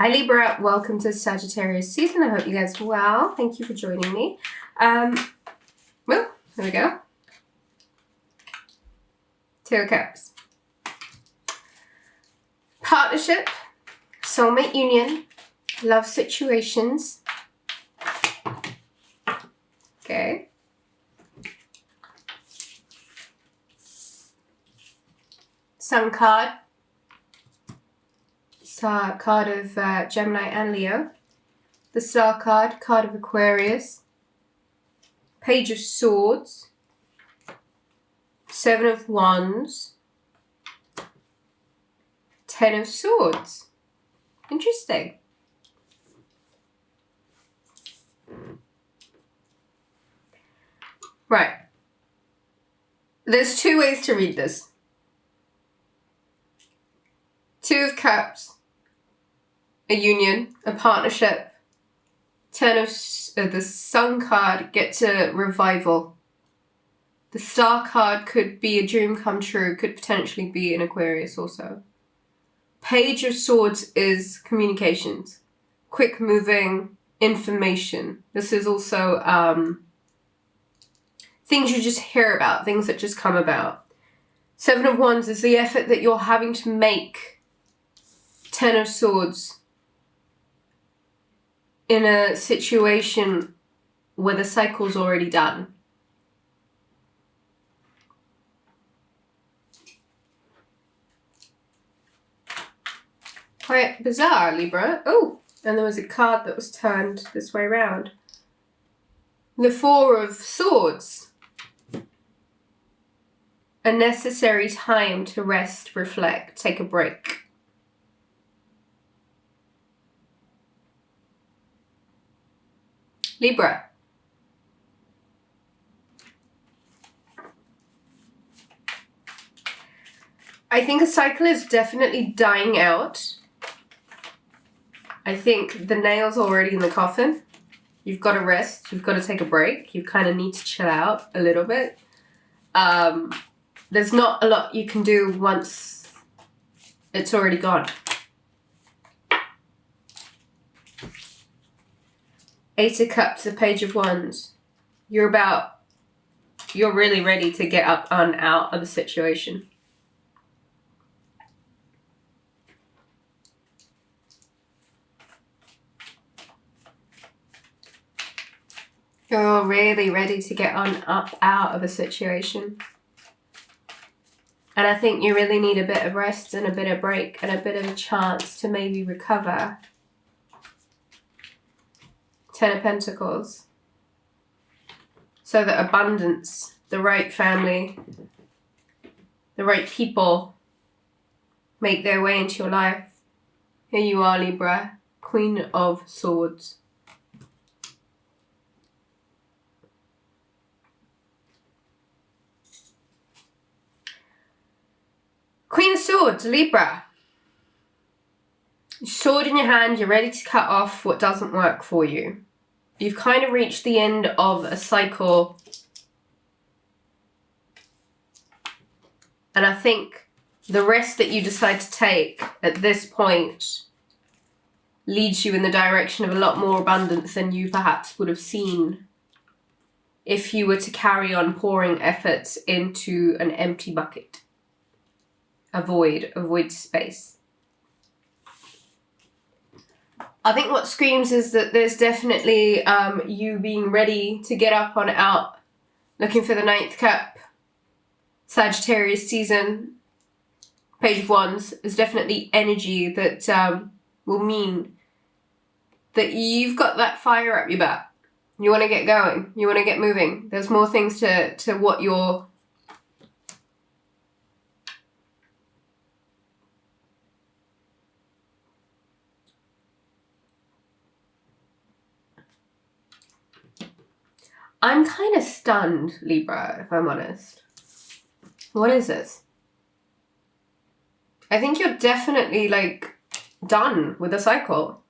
Hi Libra, welcome to Sagittarius season. I hope you guys are well. Thank you for joining me. Well, here we go. Two of Cups. Partnership, soulmate union, love situations. Okay. Sun card. Card of Gemini and Leo. The Star card, card of Aquarius. Page of Swords. Seven of Wands. Ten of Swords. Interesting. Right. There's two ways to read this. Two of Cups. A union, a partnership. Ten of the Sun card gets a revival. The Star card could be a dream come true, could potentially be an Aquarius also. Page of Swords is communications, quick moving information. This is also things you just hear about, things that just come about. Seven of Wands is the effort that you're having to make. Ten of Swords, in a situation where the cycle's already done. Quite bizarre, Libra. Oh, and there was a card that was turned this way around. The Four of Swords. A necessary time to rest, reflect, take a break. Libra. I think a cycle is definitely dying out. I think the nail's already in the coffin. You've got to rest. You've got to take a break. You kind of need to chill out a little bit. There's not a lot you can do once it's already gone. Eight of Cups, the Page of Wands. You're really ready to get up and out of the situation. You're really ready to get on up out of a situation. And I think you really need a bit of rest and a bit of break and a bit of a chance to maybe recover. Ten of Pentacles. So that abundance, the right family, the right people make their way into your life. Here you are, Libra, Queen of Swords. Queen of Swords, Libra. Sword in your hand, you're ready to cut off what doesn't work for you. You've kind of reached the end of a cycle. And I think the rest that you decide to take at this point leads you in the direction of a lot more abundance than you perhaps would have seen if you were to carry on pouring efforts into an empty bucket. A void space. I think what screams is that there's definitely you being ready to get up on out, looking for the ninth cup. Sagittarius season, Page of Wands is definitely energy that will mean that you've got that fire up your butt. You want to get going. You want to get moving. There's more things to what you're... I'm kind of stunned, Libra, if I'm honest. What is this? I think you're definitely, like, done with the cycle.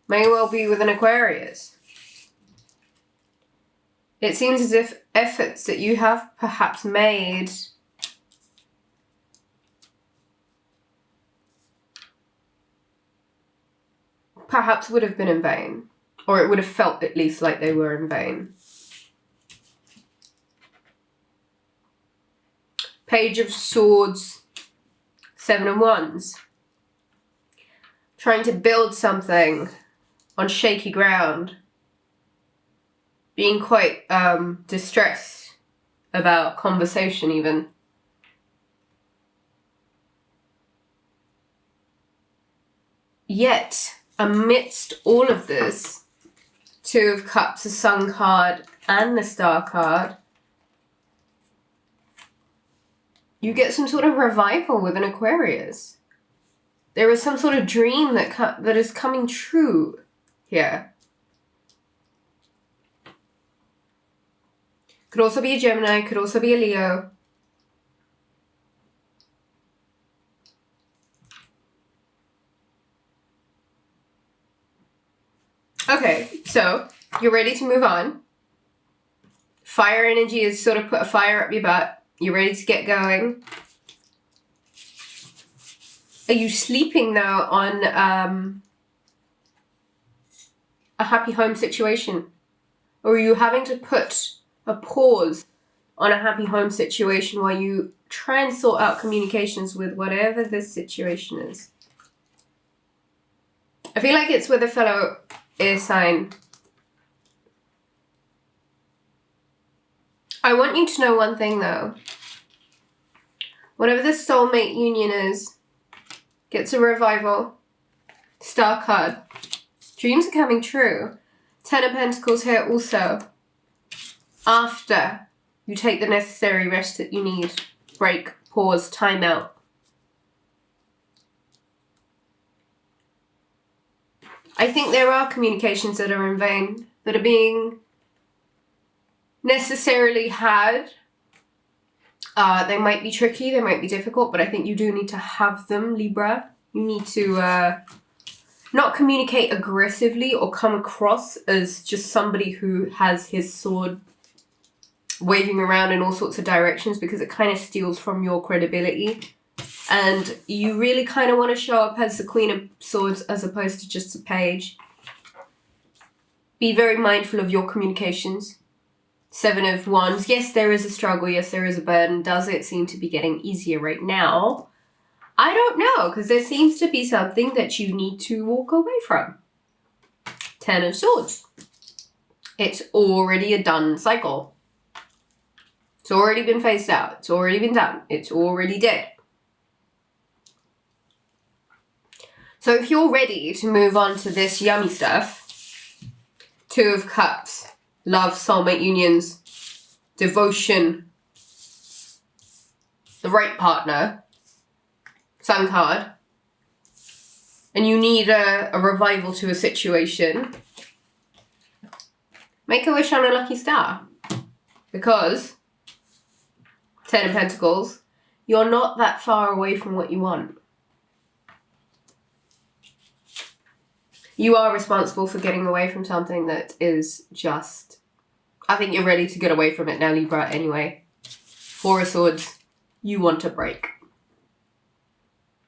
May well be with an Aquarius. It seems as if efforts that you have perhaps made perhaps would have been in vain. Or it would have felt at least like they were in vain. Page of Swords, 7 of Wands. Trying to build something on shaky ground. Being quite distressed about conversation even. Yet, amidst all of this, 2 of Cups, the Sun card, and the Star card, you get some sort of revival with an Aquarius. There is some sort of dream that is coming true here. Could also be a Gemini, could also be a Leo. Okay, so you're ready to move on. Fire energy has sort of put a fire up your butt. You're ready to get going. Are you sleeping though on a happy home situation? Or are you having to put a pause on a happy home situation while you try and sort out communications with whatever this situation is? I feel like it's with a fellow air sign. I want you to know one thing though. Whatever this soulmate union is, gets a revival. Star card. Dreams are coming true. 10 of Pentacles here also. After you take the necessary rest that you need. Break, pause, time out. I think there are communications that are in vain, that are being necessarily had. They might be tricky, they might be difficult, but I think you do need to have them, Libra. You need to not communicate aggressively or come across as just somebody who has his sword waving around in all sorts of directions, because it kind of steals from your credibility. And you really kind of want to show up as the Queen of Swords as opposed to just a page. Be very mindful of your communications. 7 of Wands. Yes, there is a struggle. Yes, there is a burden. Does it seem to be getting easier right now? I don't know, because there seems to be something that you need to walk away from. 10 of Swords. It's already a done cycle. It's already been phased out. It's already been done. It's already dead. So if you're ready to move on to this yummy stuff, 2 of Cups, love, soulmate unions, devotion, the right partner, Sun card, and you need a revival to a situation, make a wish on a lucky star. Because, 10 of Pentacles, you're not that far away from what you want. You are responsible for getting away from something that is just... I think you're ready to get away from it now, Libra, anyway. 4 of Swords. You want a break.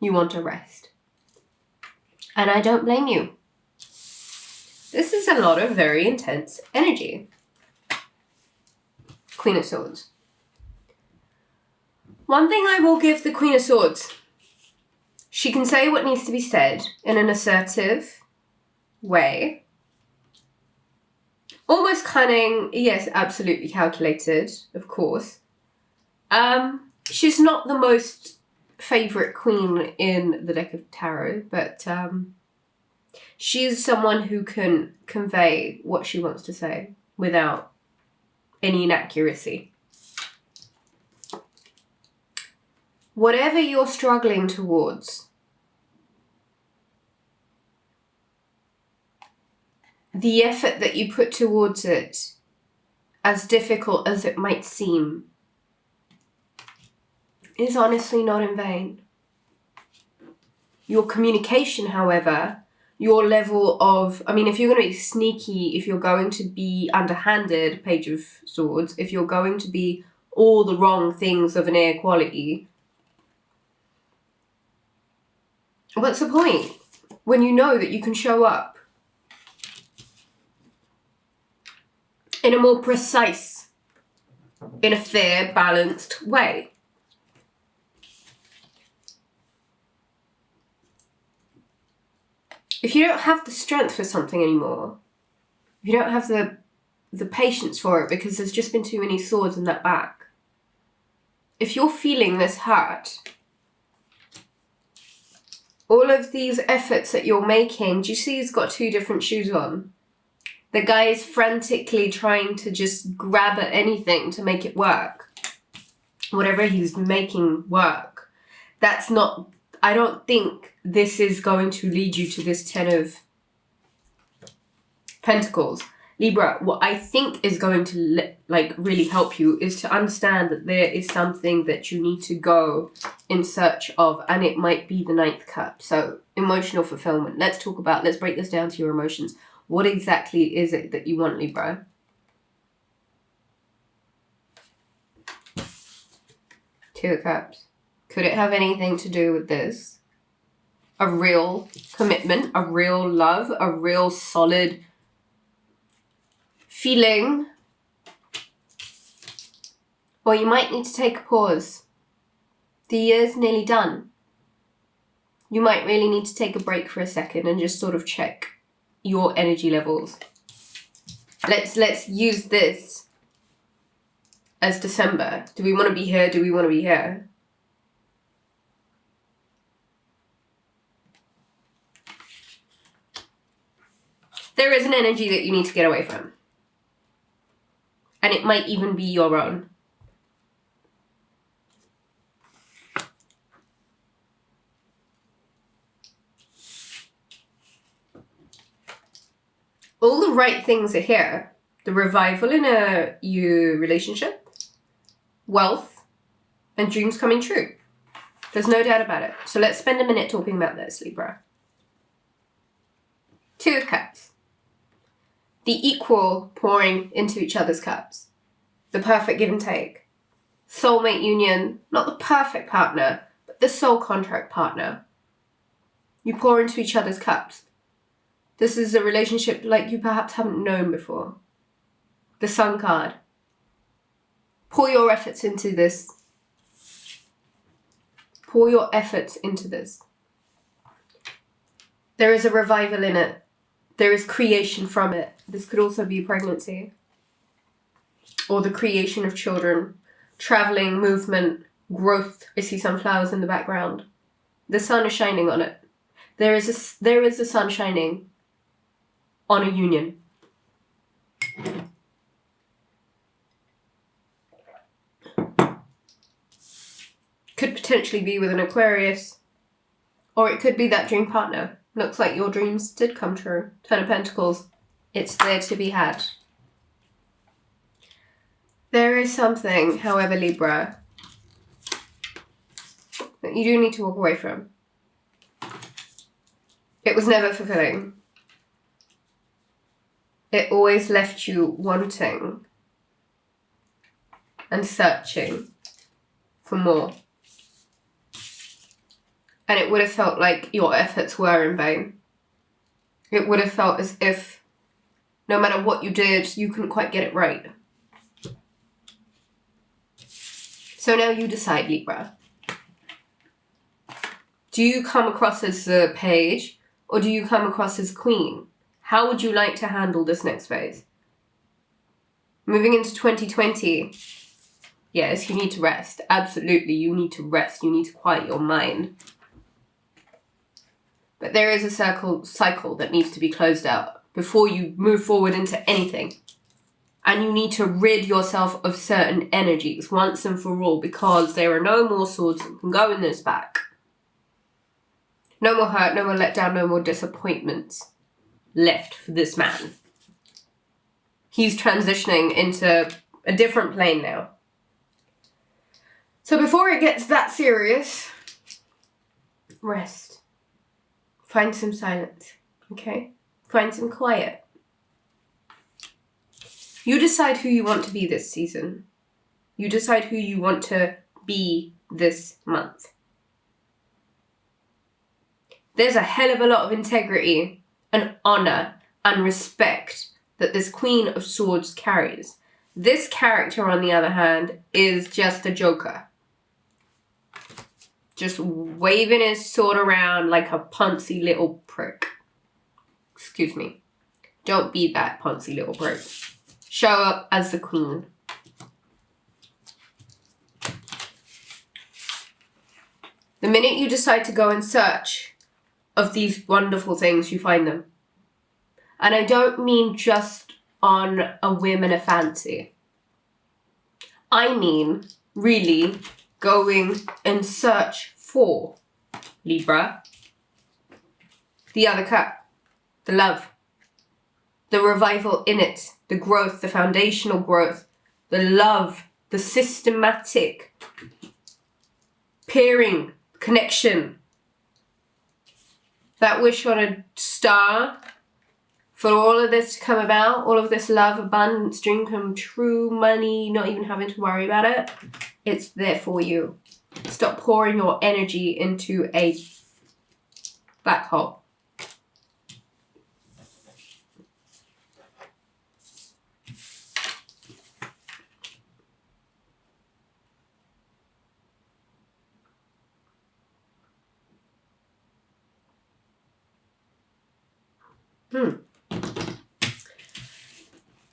You want a rest. And I don't blame you. This is a lot of very intense energy. Queen of Swords. One thing I will give the Queen of Swords. She can say what needs to be said in an assertive way. Almost cunning, yes, absolutely calculated, of course. She's not the most favourite queen in the deck of tarot, but she's someone who can convey what she wants to say without any inaccuracy. Whatever you're struggling towards, the effort that you put towards it, as difficult as it might seem, is honestly not in vain. Your communication, however, your level of, I mean, if you're going to be sneaky, if you're going to be underhanded, Page of Swords, if you're going to be all the wrong things of an air quality, what's the point? When you know that you can show up in a more precise, in a fair, balanced way. If you don't have the strength for something anymore, if you don't have the patience for it because there's just been too many swords in that back, if you're feeling this hurt, all of these efforts that you're making, do you see he's got two different shoes on? The guy is frantically trying to just grab at anything to make it work. Whatever he's making work. That's not, I don't think this is going to lead you to this 10 of Pentacles. Libra, what I think is going to really help you is to understand that there is something that you need to go in search of, and it might be the 9th cup. So emotional fulfillment. Let's break this down to your emotions. What exactly is it that you want, Libra? Two of Cups. Could it have anything to do with this? A real commitment, a real love, a real solid feeling? Or you might need to take a pause. The year's nearly done. You might really need to take a break for a second and just sort of check your energy levels. Let's use this as December. Do we want to be here? Do we want to be here? There is an energy that you need to get away from. And it might even be your own. All the right things are here. The revival in a relationship, wealth, and dreams coming true. There's no doubt about it. So let's spend a minute talking about this, Libra. Two of Cups. The equal pouring into each other's cups. The perfect give and take. Soulmate union. Not the perfect partner, but the soul contract partner. You pour into each other's cups. This is a relationship like you perhaps haven't known before. The Sun card. Pour your efforts into this. Pour your efforts into this. There is a revival in it. There is creation from it. This could also be pregnancy. Or the creation of children. Traveling, movement, growth. I see some flowers in the background. The sun is shining on it. There is a sun shining on a union. Could potentially be with an Aquarius, or it could be that dream partner. Looks like your dreams did come true. 10 of Pentacles. It's there to be had. There is something, however, Libra, that you do need to walk away from. It was never fulfilling. It always left you wanting and searching for more. And it would have felt like your efforts were in vain. It would have felt as if no matter what you did, you couldn't quite get it right. So now you decide, Libra. Do you come across as the page or do you come across as queen? How would you like to handle this next phase? Moving into 2020, yes, you need to rest. Absolutely, you need to rest. You need to quiet your mind. But there is a cycle that needs to be closed out before you move forward into anything. And you need to rid yourself of certain energies once and for all, because there are no more swords that can go in this back. No more hurt, no more letdown, no more disappointments left for this man. He's transitioning into a different plane now. So before it gets that serious, rest. Find some silence, okay? Find some quiet. You decide who you want to be this season. You decide who you want to be this month. There's a hell of a lot of integrity and honor and respect that this Queen of Swords carries. This character, on the other hand, is just a joker. Just waving his sword around like a poncy little prick. Excuse me. Don't be that poncy little prick. Show up as the queen. The minute you decide to go in search of these wonderful things, you find them. And I don't mean just on a whim and a fancy. I mean really going in search for, Libra, the other cup, the love, the revival in it, the growth, the foundational growth, the love, the systematic pairing, connection, that wish on a star for all of this to come about, all of this love, abundance, dream come true, money, not even having to worry about it. It's there for you. Stop pouring your energy into a black hole.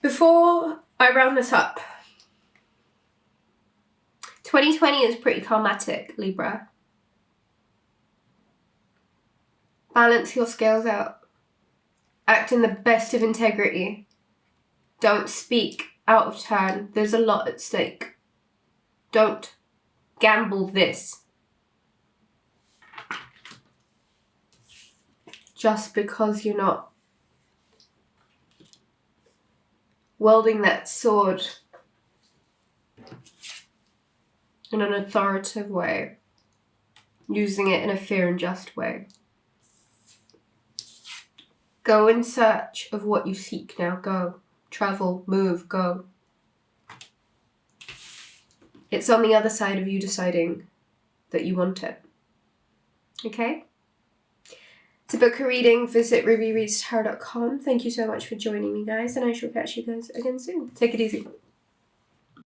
Before I round this up, 2020 is pretty karmatic, Libra. Balance your scales out. Act in the best of integrity. Don't speak out of turn. There's a lot at stake. Don't gamble this. Just because you're not wielding that sword in an authoritative way, using it in a fair and just way. Go in search of what you seek now. Go. Travel, move, go. It's on the other side of you deciding that you want it. Okay? To book a reading, visit rubyreadstarot.com. Thank you so much for joining me, guys, and I shall catch you guys again soon. Take it easy.